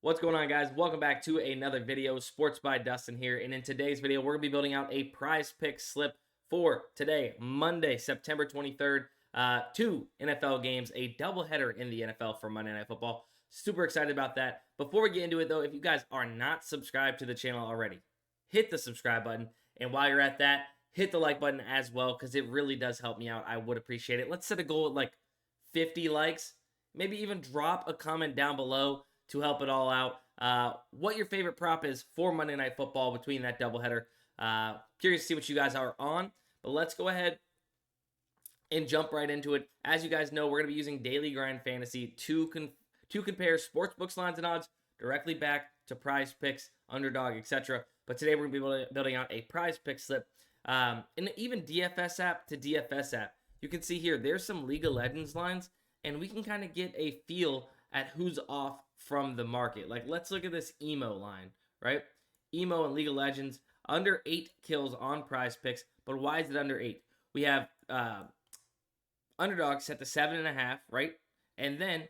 What's going on, guys? Welcome back to another video. Sports by Dustin here, and in today's video we're going to be building out a PrizePicks slip for today, Monday, September 23rd. Two NFL games, a doubleheader in the NFL for Monday Night Football. Super excited about that. Before we get into it though, if you guys are not subscribed to the channel already, hit the subscribe button, and while you're at that, hit the like button as well, because it really does help me out. I would appreciate it. Let's set a goal at like 50 likes. Maybe even drop a comment down below to help it all out. What your favorite prop is for Monday Night Football between that doubleheader. Curious to see what you guys are on, but let's go ahead and jump right into it. As you guys know, we're going to be using Daily Grind Fantasy to compare sportsbooks lines and odds directly back to PrizePicks, Underdog, etc. But today we're going to be building out a PrizePicks slip, and even DFS app to DFS app. You can see here, there's some League of Legends lines, and we can kind of get a feel at who's off from the market. Like, let's look at this emo line, right? Emo and League of Legends, under 8 kills on PrizePicks, but why is it under 8? We have Underdog set to 7.5, right? And then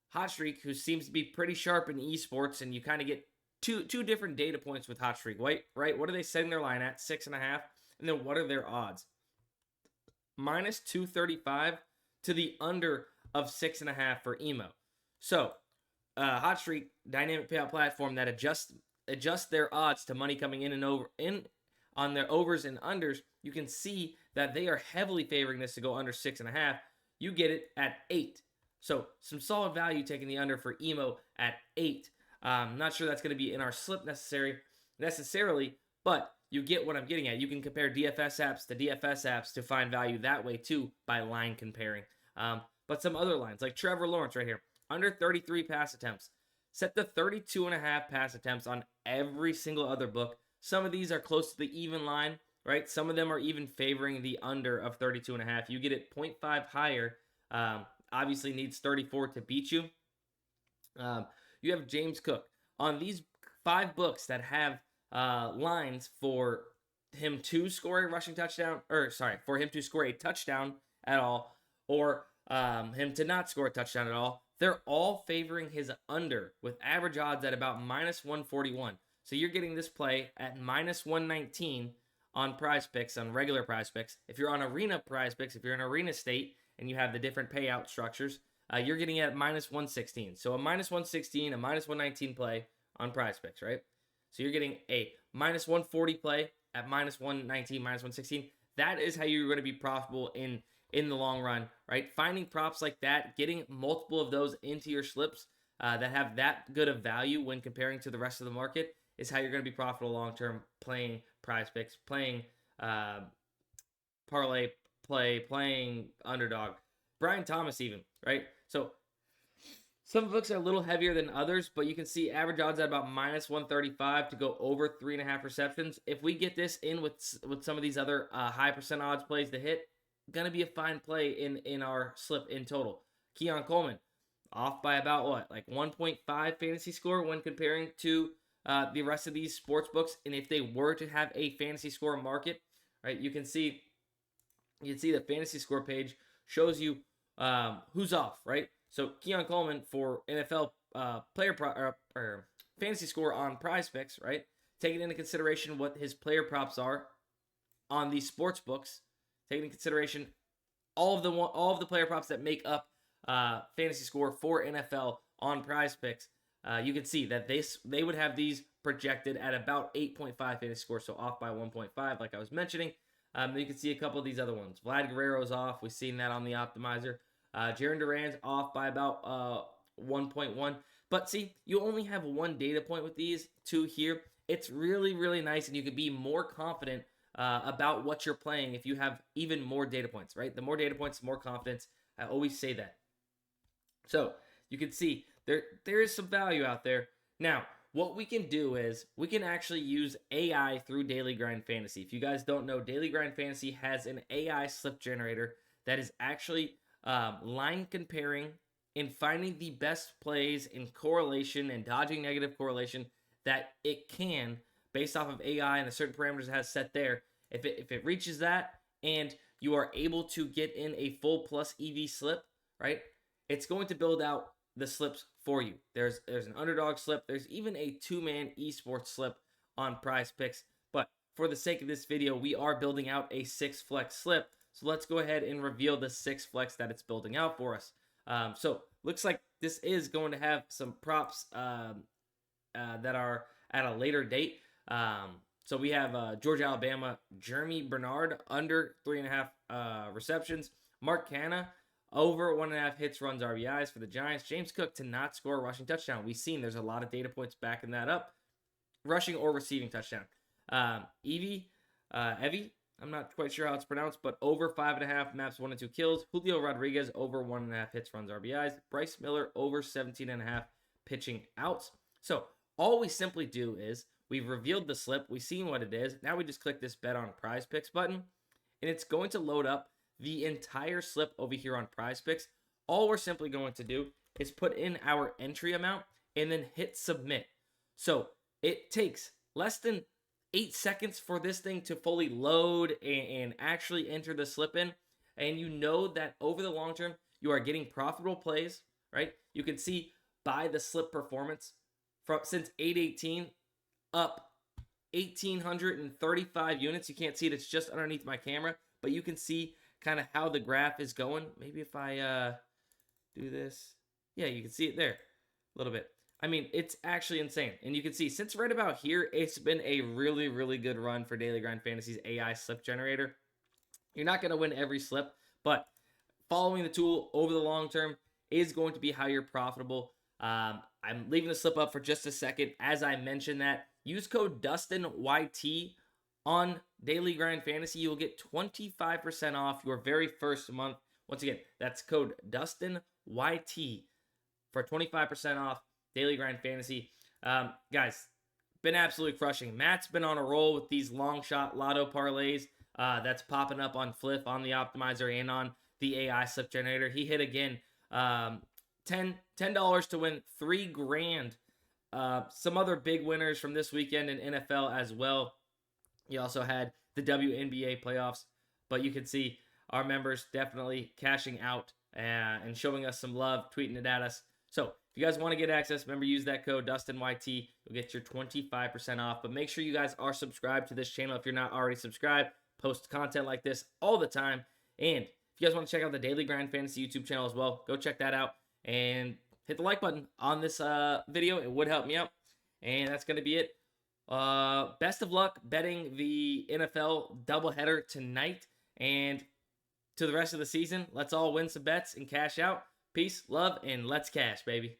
Hot Streak, who seems to be pretty sharp in esports, and you kind of get two different data points with Hot Streak, right? What are they setting their line at? 6.5. And then what are their odds? Minus 235 to the under of 6.5 for emo. So, Hot Streak, dynamic payout platform that adjusts their odds to money coming in and on their overs and unders. You can see that they are heavily favoring this to go under 6.5. You get it at 8. So some solid value taking the under for emo at 8. Not sure that's going to be in our slip necessarily, but you get what I'm getting at. You can compare DFS apps to DFS apps to find value that way too by line comparing. But some other lines like Trevor Lawrence right here, under 33 pass attempts, set to 32.5 pass attempts on every single other book. Some of these are close to the even line, right? Some of them are even favoring the under of 32.5. You get it 0.5 higher. Obviously needs 34 to beat you. You have James Cook on these 5 books that have lines for him to score a rushing touchdown, for him to score a touchdown at all, or him to not score a touchdown at all. They're all favoring his under with average odds at about minus 141. So you're getting this play at minus 119 on PrizePicks, on regular PrizePicks. If you're on Arena PrizePicks, if you're in Arena State and you have the different payout structures, you're getting it at minus 116. So a minus 116, a minus 119 play on PrizePicks, right? So you're getting a minus 140 play at minus 119, minus 116. That is how you're going to be profitable in the long run, right? Finding props like that, getting multiple of those into your slips that have that good of value when comparing to the rest of the market is how you're going to be profitable long-term playing PrizePicks, playing ParlayPlay, playing Underdog. Brian Thomas even, right? So some books are a little heavier than others, but you can see average odds at about minus 135 to go over 3.5 receptions. If we get this in with some of these other high percent odds plays to hit, gonna be a fine play in our slip in total. Keon Coleman off by about what, like 1.5 fantasy score when comparing to the rest of these sports books. And if they were to have a fantasy score market, right, you can see the fantasy score page shows you who's off, right? So Keon Coleman for NFL fantasy score on PrizePicks, right? Taking into consideration what his player props are on these sports books. Taking into consideration all of the player props that make up fantasy score for NFL on PrizePicks, you can see that they would have these projected at about 8.5 fantasy score, so off by 1.5, like I was mentioning. You can see a couple of these other ones. Vlad Guerrero's off. We've seen that on the optimizer. Jaron Duran's off by about 1.1. But see, you only have one data point with these two here. It's really, really nice, and you can be more confident about what you're playing if you have even more data points, right? The more data points, the more confidence. I always say that. So you can see there is some value out there. Now, what we can do is we can actually use AI through Daily Grind Fantasy. If you guys don't know, Daily Grind Fantasy has an AI slip generator that is actually line comparing and finding the best plays in correlation and dodging negative correlation that it can based off of AI and the certain parameters it has set there. If it reaches that and you are able to get in a full plus EV slip, right, it's going to build out the slips for you. There's an underdog slip. There's even a 2-man esports slip on PrizePicks. But for the sake of this video, we are building out a 6 flex slip. So let's go ahead and reveal the 6 flex that it's building out for us. So looks like this is going to have some props that are at a later date. So we have Georgia, Alabama, Jeremy Bernard under 3.5 receptions. Mark Canna over 1.5 hits, runs, RBIs for the Giants. James Cook to not score a rushing touchdown. We've seen there's a lot of data points backing that up. Rushing or receiving touchdown. Evie, I'm not quite sure how it's pronounced, but over 5.5 maps, 1 and 2 kills. Julio Rodriguez over 1.5 hits, runs, RBIs. Bryce Miller over 17.5 pitching outs. So all we simply do is we've revealed the slip. We've seen what it is. Now we just click this bet on PrizePicks button, and it's going to load up the entire slip over here on PrizePicks. All we're simply going to do is put in our entry amount and then hit submit. So it takes less than 8 seconds for this thing to fully load and actually enter the slip in. And you know that over the long term, you are getting profitable plays, right? You can see by the slip performance from since 8/18 up 1,835 units. You can't see it. It's just underneath my camera, but you can see kind of how the graph is going. Maybe if I do this. Yeah, you can see it there a little bit. I mean, it's actually insane. And you can see since right about here, it's been a really, really good run for Daily Grind Fantasy's AI slip generator. You're not going to win every slip, but following the tool over the long term is going to be how you're profitable. I'm leaving the slip up for just a second. As I mentioned that, use code DustinYT on Daily Grind Fantasy. You will get 25% off your very first month. Once again, that's code DustinYT for 25% off Daily Grind Fantasy. Guys, been absolutely crushing. Matt's been on a roll with these long shot lotto parlays that's popping up on Fliff, on the optimizer, and on the AI slip generator. He hit again $10 to win $3 grand. Some other big winners from this weekend in NFL as well. He also had the WNBA playoffs, but you can see our members definitely cashing out and showing us some love, tweeting it at us. So if you guys want to get access, remember, use that code DustinYT. You'll get your 25% off. But make sure you guys are subscribed to this channel if you're not already subscribed. Post content like this all the time. And if you guys want to check out the Daily Grind Fantasy YouTube channel as well, go check that out and hit the like button on this video. It would help me out. And that's going to be it. Best of luck betting the NFL doubleheader tonight. And to the rest of the season, let's all win some bets and cash out. Peace, love, and let's cash, baby.